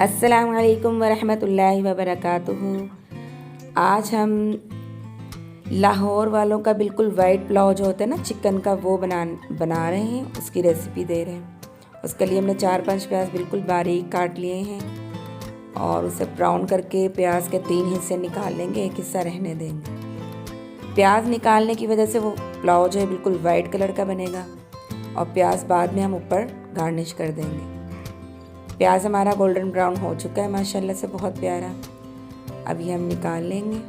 अस्सलाम वालेकुम वरहमतुल्लाहि वबरकातुहू। आज हम लाहौर वालों का बिल्कुल वाइट पुलाव जो होता है ना चिकन का, वो बना रहे हैं, उसकी रेसिपी दे रहे हैं। उसके लिए हमने 4-5 प्याज बिल्कुल बारीक काट लिए हैं और उसे ब्राउन करके प्याज के 3 हिस्से निकाल लेंगे, एक हिस्सा रहने देंगे। प्याज निकालने की वजह से वो पुलाव जो है बिल्कुल वाइट कलर का बनेगा और प्याज बाद में हम ऊपर गार्निश कर देंगे। प्याज हमारा गोल्डन ब्राउन हो चुका है माशाल्लाह से, बहुत प्यारा। अभी हम निकाल लेंगे।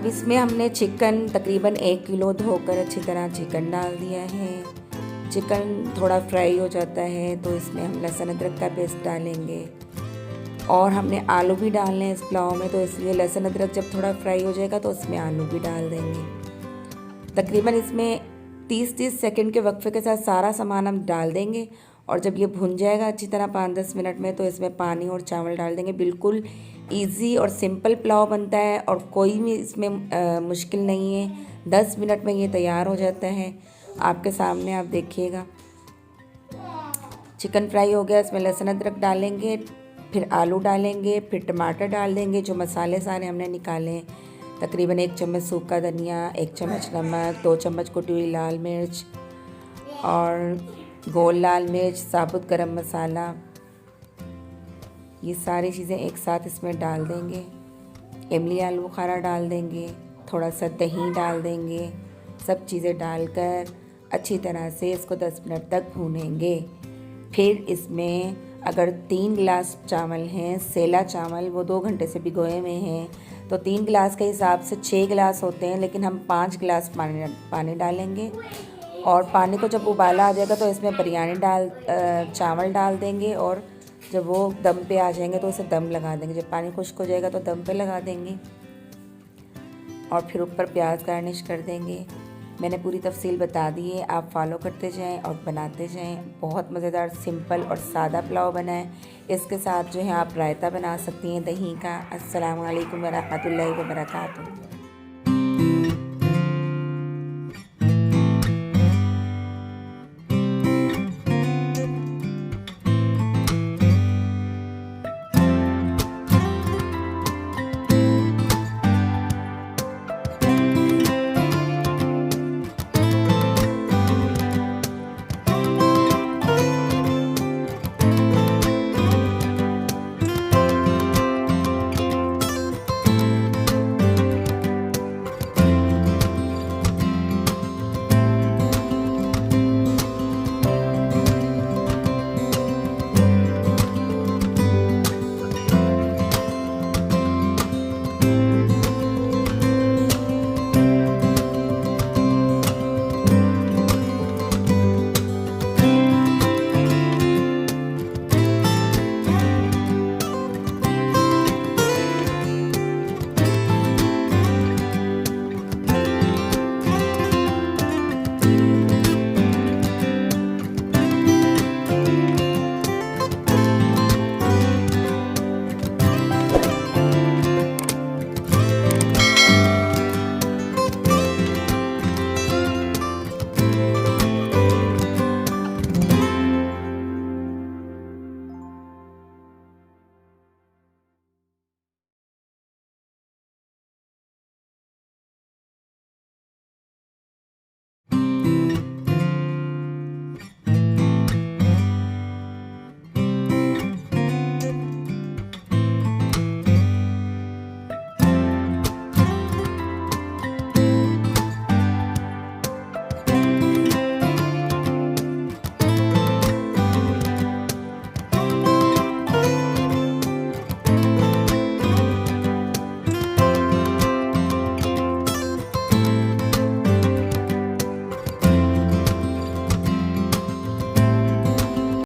इसमें हमने चिकन तकरीबन 1 किलो धोकर अच्छी तरह चिकन डाल दिया है। चिकन थोड़ा फ्राई हो जाता है तो इसमें हम लहसुन अदरक का पेस्ट डालेंगे और हमने आलू भी डालने हैं इस पुलाव में, तो इसलिए लहसुन अदरक जब थोड़ा फ्राई हो जाएगा तो उसमें आलू भी डाल देंगे। तकरीबन इसमें 30-30 सेकंड के वक्फे के साथ सारा सामान हम डाल देंगे और जब ये भुन जाएगा अच्छी तरह 5-10 मिनट में, तो इसमें पानी और चावल डाल देंगे। बिल्कुल इजी और सिंपल पुलाव बनता है और कोई भी इसमें मुश्किल नहीं है। 10 मिनट में ये तैयार हो जाता है। आपके सामने आप देखिएगा। चिकन फ्राई हो गया, इसमें लहसुन अदरक डालेंगे, फिर आलू डालेंगे, फिर टमाटर डाल देंगे। जो मसाले सारे हमने निकाले हैं, तकरीबन 1 चम्मच सूखा धनिया, 1 चम्मच नमक, 2 चम्मच कुटी हुई लाल मिर्च और गोल लाल मिर्च, साबुत गरम मसाला, ये सारी चीज़ें एक साथ इसमें डाल देंगे। इमली आलू बुखारा डाल देंगे, थोड़ा सा दही डाल देंगे। सब चीज़ें डालकर अच्छी तरह से इसको 10 मिनट तक भूनेंगे। फिर इसमें अगर 3 गिलास चावल हैं, सेला चावल, वो 2 घंटे से भिगोए हुए हैं, तो 3 गिलास के हिसाब से 6 गिलास होते हैं, लेकिन हम 5 गिलास पानी डालेंगे। और पानी को जब उबाला आ जाएगा तो इसमें बिरयानी चावल डाल देंगे और जब वो दम पे आ जाएंगे तो उसे दम लगा देंगे। जब पानी खुश्क हो जाएगा तो दम पे लगा देंगे और फिर ऊपर प्याज गार्निश कर देंगे। मैंने पूरी तफसील बता दी है, आप फॉलो करते जाएं और बनाते जाएं। बहुत मज़ेदार, सिंपल और सादा पुलाव बना है। इसके साथ जो है आप रायता बना सकती हैं दही का। अस्सलाम वालेकुम वरहमतुल्लाहि वबरकातुहू।